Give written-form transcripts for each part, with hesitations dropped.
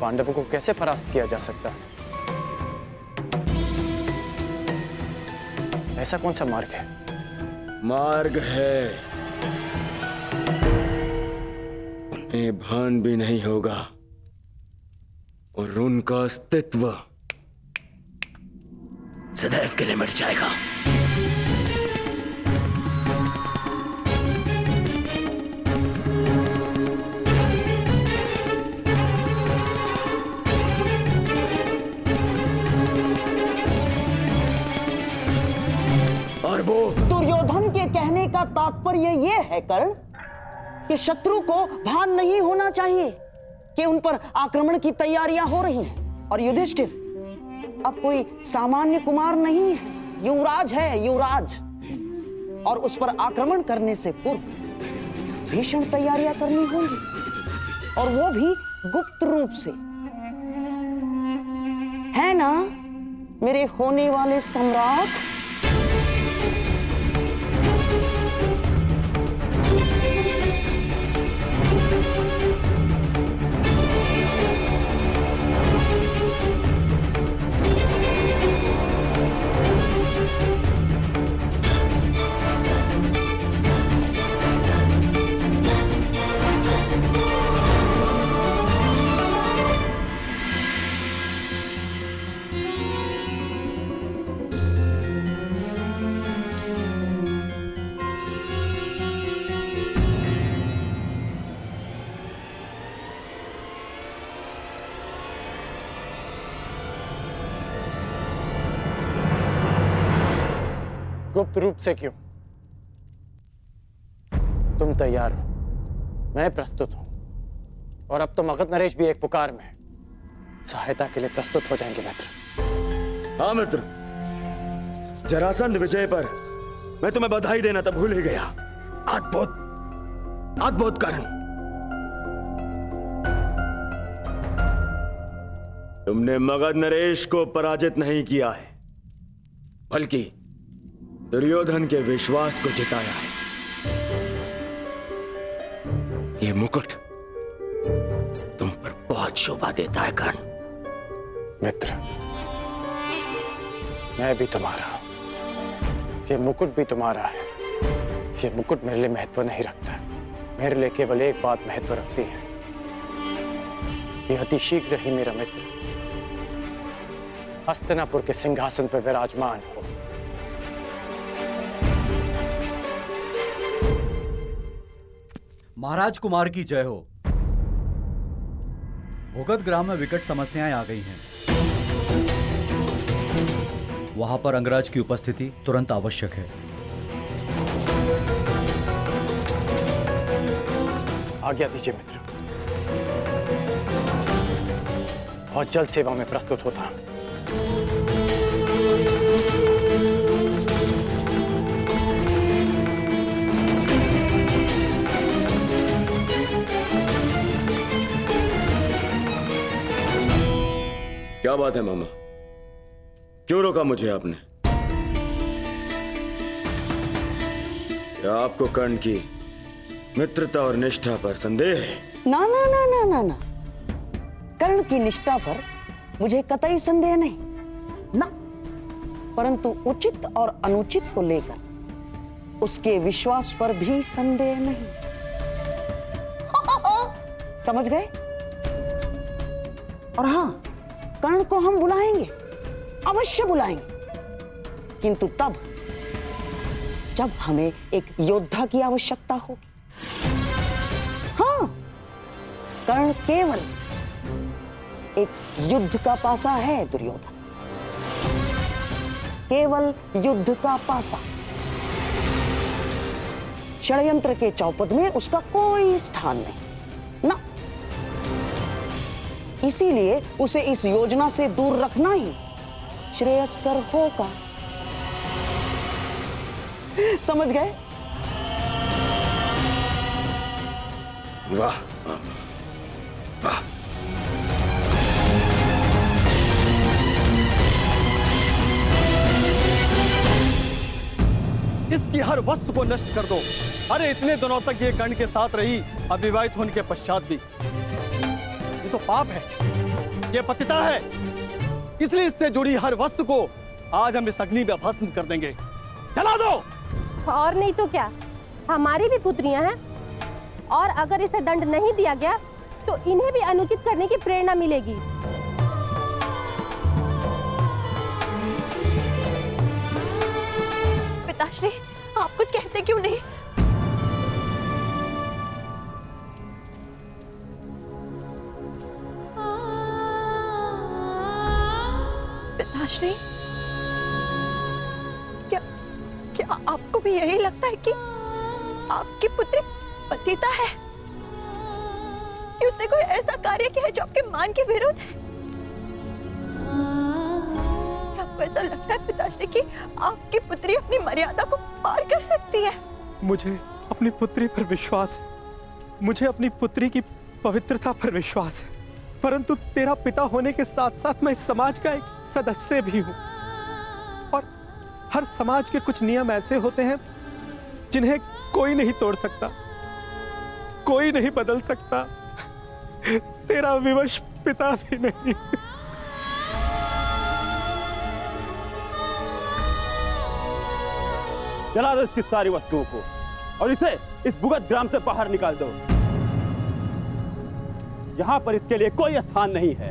पांडवों को कैसे परास्त किया जा सकता है? ऐसा कौन सा मार्ग है? मार्ग है, उन्हें भान भी नहीं होगा और उनका अस्तित्व सदैव के लिए मिट जाएगा। और वो दुर्योधन के कहने का तात्पर्य यह है कर्ण कि शत्रु को भान नहीं होना चाहिए कि उन पर आक्रमण की तैयारियां हो रही हैं। और युधिष्ठिर अब कोई सामान्य कुमार नहीं है, युवराज है, युवराज। और उस पर आक्रमण करने से पूर्व भीषण तैयारियां करनी होंगी, और वो भी गुप्त रूप से, है ना मेरे होने वाले सम्राट? गुप्त रूप से क्यों? तुम तैयार हो, मैं प्रस्तुत हूं, और अब तो मगध नरेश भी एक पुकार में है। सहायता के लिए प्रस्तुत हो जाएंगे मित्र। हाँ मित्र, जरासंध विजय पर मैं तुम्हें बधाई देना तो भूल ही गया। अद्भुत अद्भुत कर्ण, तुमने मगध नरेश को पराजित नहीं किया है, बल्कि दुर्योधन के विश्वास को जिताया है। ये मुकुट तुम पर बहुत शोभा देता है कर्ण। मित्र, मैं भी तुम्हारा हूं, ये मुकुट भी तुम्हारा है। ये मुकुट मेरे लिए महत्व नहीं रखता, मेरे लिए केवल एक बात महत्व रखती है, कि अति शीघ्र ही मेरा मित्र हस्तिनापुर के सिंहासन पर विराजमान हो। महाराज कुमार की जय हो। भूगत ग्राम में विकट समस्याएं आ गई हैं। वहां पर अंगराज की उपस्थिति तुरंत आवश्यक है। आज्ञा दीजिए मित्र, बहुत जल्द सेवा में प्रस्तुत होता हूं। क्या बात है मामा, क्यों रोका मुझे आपने? क्या आपको कर्ण की मित्रता और निष्ठा पर संदेह है? ना ना ना ना ना ना, कर्ण की निष्ठा पर मुझे कतई संदेह नहीं ना, परंतु उचित और अनुचित को लेकर उसके विश्वास पर भी संदेह नहीं। समझ गए? और हां, कर्ण को हम बुलाएंगे, अवश्य बुलाएंगे, किंतु तब जब हमें एक योद्धा की आवश्यकता होगी। हाँ, कर्ण केवल एक युद्ध का पासा है दुर्योधन, केवल युद्ध का पासा। षड्यंत्र के चौपट में उसका कोई स्थान नहीं ना, इसीलिए उसे इस योजना से दूर रखना ही श्रेयस्कर होगा। समझ गए? वाह वाह वाह। इसकी हर वस्तु को नष्ट कर दो। अरे इतने दिनों तक ये कर्ण के साथ रही, अविवाहित होने के पश्चात भी। ये तो पाप है। ये पतिता है, इसलिए इससे जुड़ी हर वस्तु को आज हम इस अग्नि में भस्म कर देंगे। जला दो। और नहीं तो क्या, हमारी भी पुत्रियां हैं, और अगर इसे दंड नहीं दिया गया तो इन्हें भी अनुचित करने की प्रेरणा मिलेगी। पिताश्री, आप कुछ कहते क्यों नहीं? पिताश्री, क्या आपको भी यही लगता है कि आपकी पुत्री पतिता है, कि उसने कोई ऐसा कार्य किया है जो आपके मान के विरुद्ध है? क्या आपको ऐसा लगता है पिताश्री कि आपकी पुत्री अपनी मर्यादा को पार कर सकती है? मुझे अपनी पुत्री पर विश्वास है, मुझे अपनी पुत्री की पवित्रता पर विश्वास है, परंतु तेरा पिता होने के साथ साथ मैं इस समाज का एक सदस्य भी हूं, और हर समाज के कुछ नियम ऐसे होते हैं जिन्हें कोई नहीं तोड़ सकता, कोई नहीं बदल सकता, तेरा विवश पिता भी नहीं। जला दो इसकी सारी वस्तुओं को और इसे इस भुगत ग्राम से बाहर निकाल दो। यहां पर इसके लिए कोई स्थान नहीं है।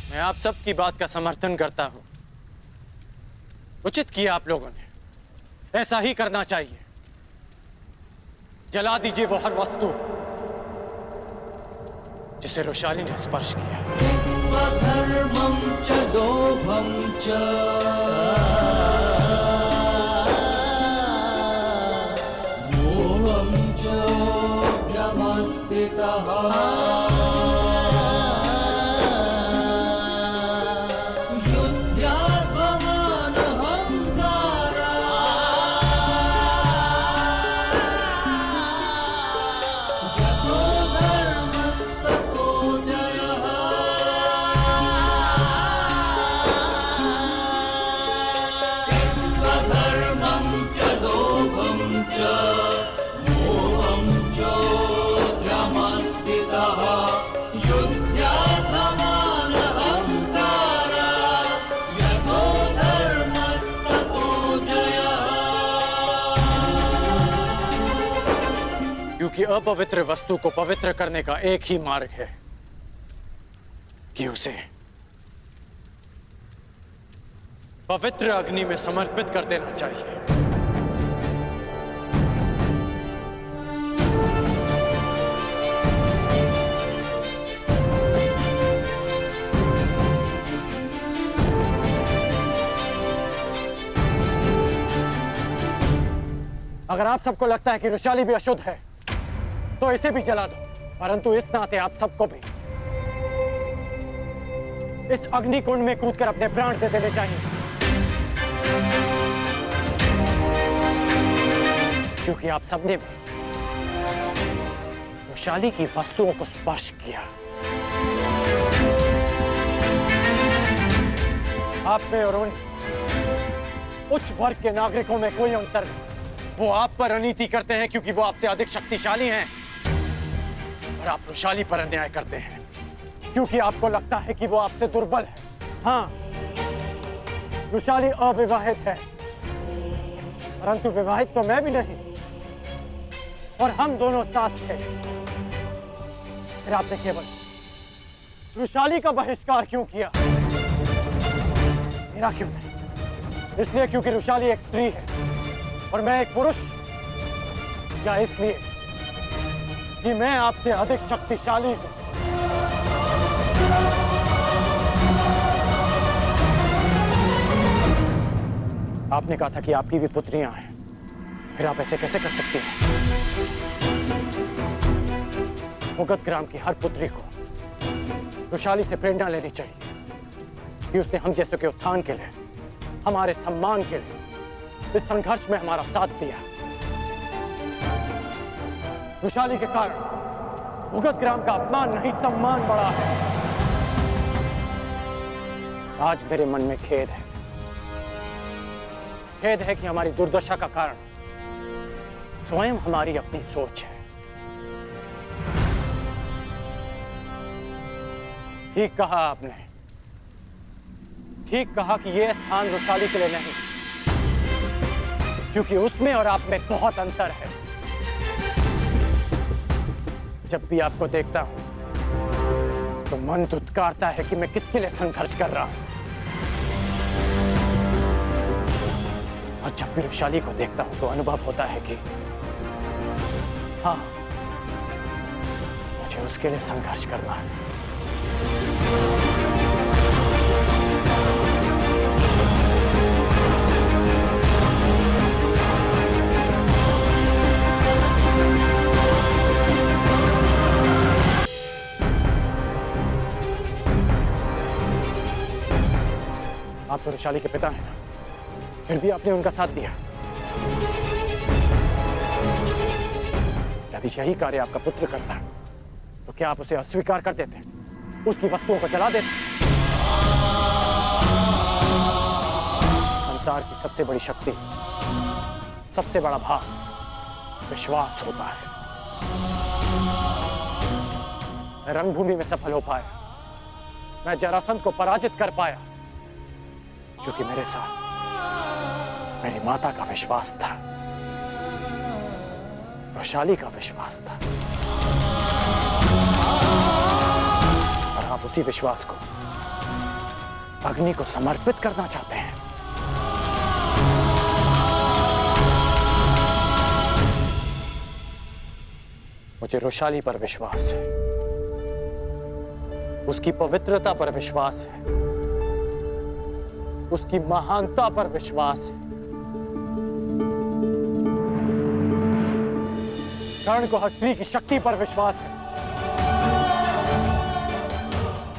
मैं आप सब की बात का समर्थन करता हूं। उचित किया आप लोगों ने, ऐसा ही करना चाहिए। जला दीजिए वो हर वस्तु जिसे रोशाली ने स्पर्श किया। धर्मं च लोभं च मोहं च भ्रमस्थितः क्योंकि अपवित्र वस्तु को पवित्र करने का एक ही मार्ग है कि उसे पवित्र अग्नि में समर्पित कर देना चाहिए। अगर आप सबको लगता है कि रोशाली भी अशुद्ध है तो इसे भी जला दो, परंतु इस नाते आप सबको भी इस अग्निकुंड में कूदकर अपने प्राण दे देने चाहिए, क्योंकि आप सबने भी रोशाली की वस्तुओं को स्पर्श किया। आप में और उन उच्च वर्ग के नागरिकों में कोई अंतर नहीं। वो आप पर अनीति करते हैं क्योंकि वो आपसे अधिक शक्तिशाली हैं, और आप रोशाली पर अन्याय करते हैं क्योंकि आपको लगता है कि वो आपसे दुर्बल है। हाँ, रोशाली अविवाहित है, परंतु विवाहित तो मैं भी नहीं, और हम दोनों साथ थे। फिर आपने केवल रोशाली का बहिष्कार क्यों किया, मेरा क्यों नहीं? इसलिए क्योंकि रोशाली एक स्त्री है और मैं एक पुरुष, या इसलिए कि मैं आपसे अधिक शक्तिशाली हूं? आपने कहा था कि आपकी भी पुत्रियां हैं, फिर आप ऐसे कैसे कर सकती हैं? मुगध ग्राम की हर पुत्री को रुशाली से प्रेरणा लेनी चाहिए कि उसने हम जैसों के उत्थान के लिए, हमारे सम्मान के लिए इस संघर्ष में हमारा साथ दिया। रुशाली के कारण मुगध ग्राम का अपमान नहीं, सम्मान बढ़ा है। आज मेरे मन में खेद है। खेद है कि हमारी दुर्दशा का कारण स्वयं हमारी अपनी सोच है। ठीक कहा आपने, ठीक कहा कि यह स्थान रुशाली के लिए नहीं, क्योंकि उसमें और आप में बहुत अंतर है। जब भी आपको देखता हूं तो मन धुतकारता है कि मैं किसके लिए संघर्ष कर रहा हूं, और जब भी रुशाली को देखता हूं तो अनुभव होता है कि हाँ, मुझे उसके लिए संघर्ष करना है। आप तो रुशाली के पिता हैं ना, फिर भी आपने उनका साथ दिया। यदि यही कार्य आपका पुत्र करता तो क्या आप उसे अस्वीकार कर देते, उसकी वस्तुओं को जला देते? संसार की सबसे बड़ी शक्ति, सबसे बड़ा भाव विश्वास होता है। मैं रणभूमि में सफल हो पाया, मैं जरासंध को पराजित कर पाया, क्योंकि मेरे साथ मेरी माता का विश्वास था, रुशाली का विश्वास था, और आप उसी विश्वास को अग्नि को समर्पित करना चाहते हैं। मुझे रुशाली पर विश्वास है, उसकी पवित्रता पर विश्वास है, उसकी महानता पर विश्वास है। कर्ण को हर स्त्री की शक्ति पर विश्वास है।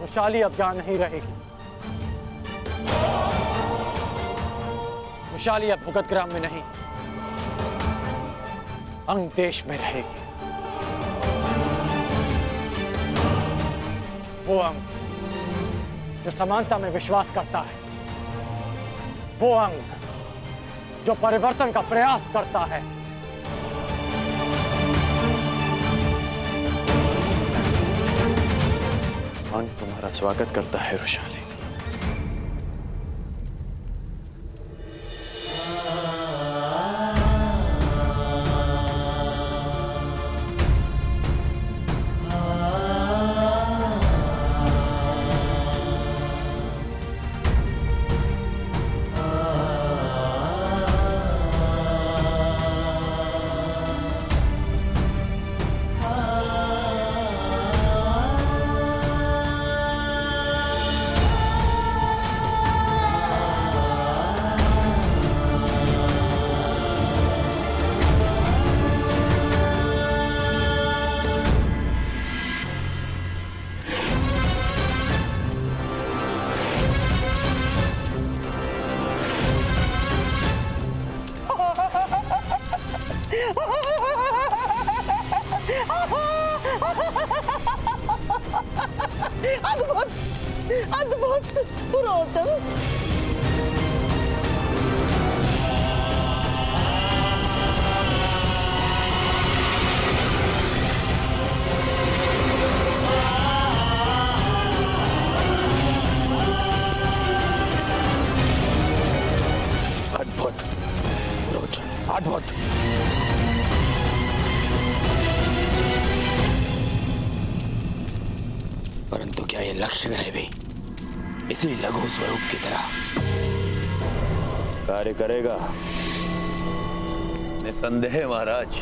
रुशाली अब यहां नहीं रहेगी। रुशाली अब मुगध ग्राम में नहीं, अंग देश में रहेगी। वो अंग जो समानता में विश्वास करता है, वो अंग जो परिवर्तन का प्रयास करता है। अंग तुम्हारा स्वागत करता है रुशाली। अद्भुत, अद्भुत रोचन। अद्भुत रोचन, अद्भुत। परंतु क्या ये लक्ष्य ग्रह भी इसी लघु स्वरूप की तरह कार्य करेगा? निसंदेह महाराज,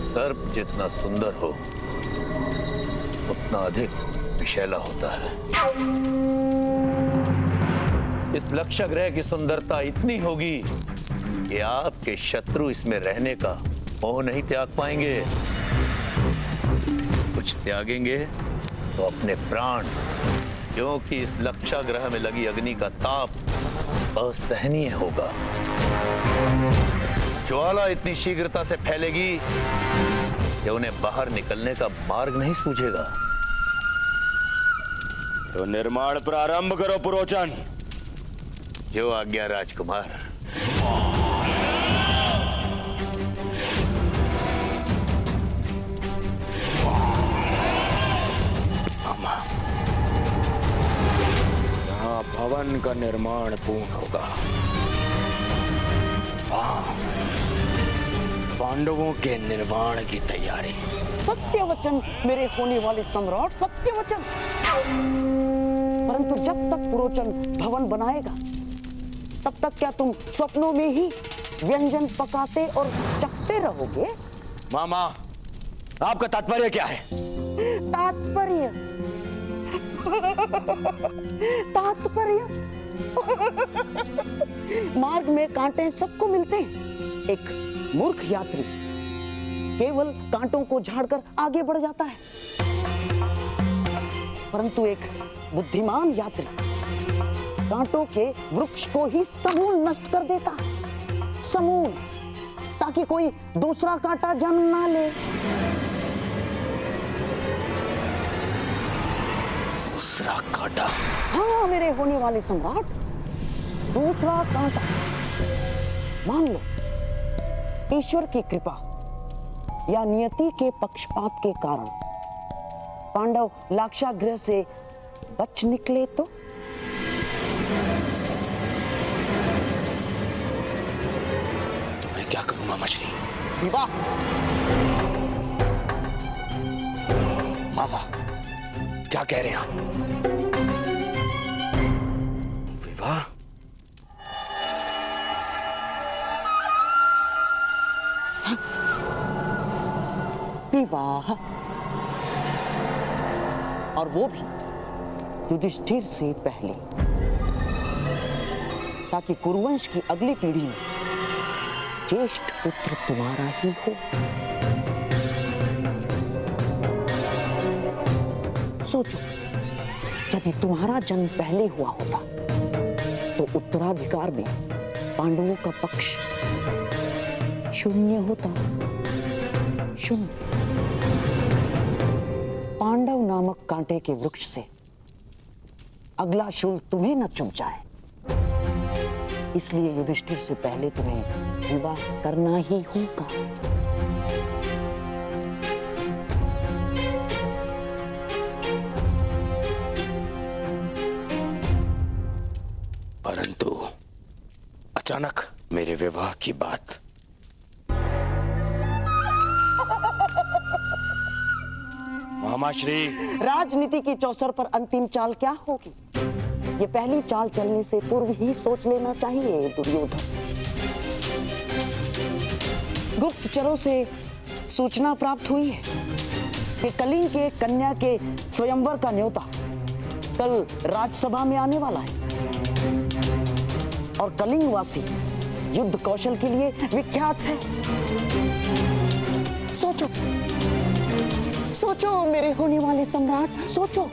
सर्प जितना सुंदर हो उतना अधिक विषैला होता है। इस लक्ष्य ग्रह की सुंदरता इतनी होगी कि आपके शत्रु इसमें रहने का मोह नहीं त्याग पाएंगे। कुछ त्यागेंगे तो अपने प्राण, क्योंकि इस लक्ष्य ग्रह में लगी अग्नि का ताप असहनीय होगा। ज्वाला इतनी शीघ्रता से फैलेगी कि उन्हें बाहर निकलने का मार्ग नहीं सूझेगा। तो निर्माण प्रारंभ करो पुरोचन। जो आज्ञा राजकुमार। यहाँ भवन का निर्माण पूर्ण होगा, वहां पांडवों के निर्माण की तैयारी। सत्य वचन मेरे होने वाले सम्राट, सत्य वचन। परंतु जब तक पुरोचन भवन बनाएगा, तब तक क्या तुम स्वप्नों में ही व्यंजन पकाते और चखते रहोगे? मामा, आपका तात्पर्य क्या है? तात्पर्य तात्पर्य मार्ग में कांटे सबको मिलते हैं। एक मूर्ख यात्री केवल कांटों को झाड़कर आगे बढ़ जाता है, परंतु एक बुद्धिमान यात्री कांटों के वृक्ष को ही समूल नष्ट कर देता है, समूल, ताकि कोई दूसरा कांटा जन्म ना ले। दूसरा कांटा? हाँ मेरे होने वाले सम्राट, दूसरा कांटा। मान लो ईश्वर की कृपा या नियति के पक्षपात के कारण पांडव लाक्षागृह से बच निकले तो? मैं क्या करूं मामा श्री? विवाह। मामा क्या कह रहे हैं आप? विवाह? विवाह, और वो भी युधिष्ठिर से पहले, ताकि कुरुवंश की अगली पीढ़ी में ज्येष्ठ पुत्र तुम्हारा ही हो। सोचो, यदि तुम्हारा जन्म पहले हुआ होता तो उत्तराधिकार में पांडवों का पक्ष शून्य होता, शून्य। पांडव नामक कांटे के वृक्ष से अगला शूल तुम्हें न चुभ जाए, इसलिए युधिष्ठिर से पहले तुम्हें विवाह करना ही होगा। परंतु अचानक मेरे विवाह की बात। मामा श्री, राजनीति की चौसर पर अंतिम चाल क्या होगी, ये पहली चाल चलने से पूर्व ही सोच लेना चाहिए दुर्योधन। गुप्तचरों से सूचना प्राप्त हुई है कि कलिंग के कन्या के स्वयंवर का न्योता कल राजसभा में आने वाला है, और कलिंगवासी युद्ध कौशल के लिए विख्यात है। सोचो सोचो मेरे होने वाले सम्राट, सोचो,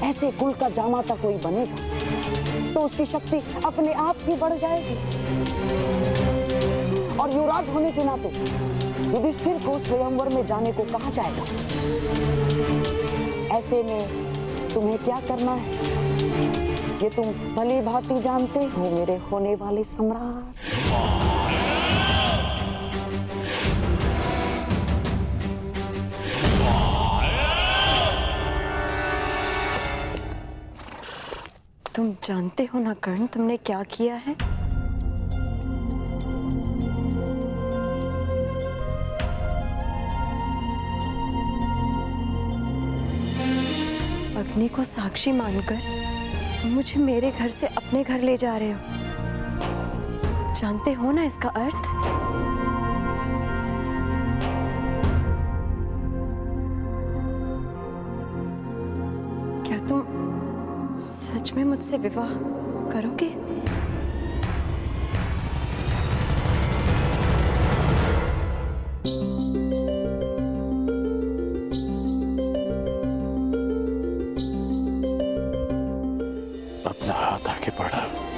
ऐसे कुल का जामाता कोई बनेगा तो उसकी शक्ति अपने आप ही बढ़ जाएगी, और युवराज होने के नाते युधिष्ठिर को स्वयंवर में जाने को कहा जाएगा। ऐसे में तुम्हें क्या करना है, ये तुम भली भांति जानते हो मेरे होने वाले सम्राट। तुम जानते हो ना कर्ण, तुमने क्या किया है? अग्नि को साक्षी मानकर तुम मुझे मेरे घर से अपने घर ले जा रहे हो। जानते हो ना इसका अर्थ? क्या तुम सच में मुझसे विवाह करोगे? अपना हाथ आगे बढ़ा।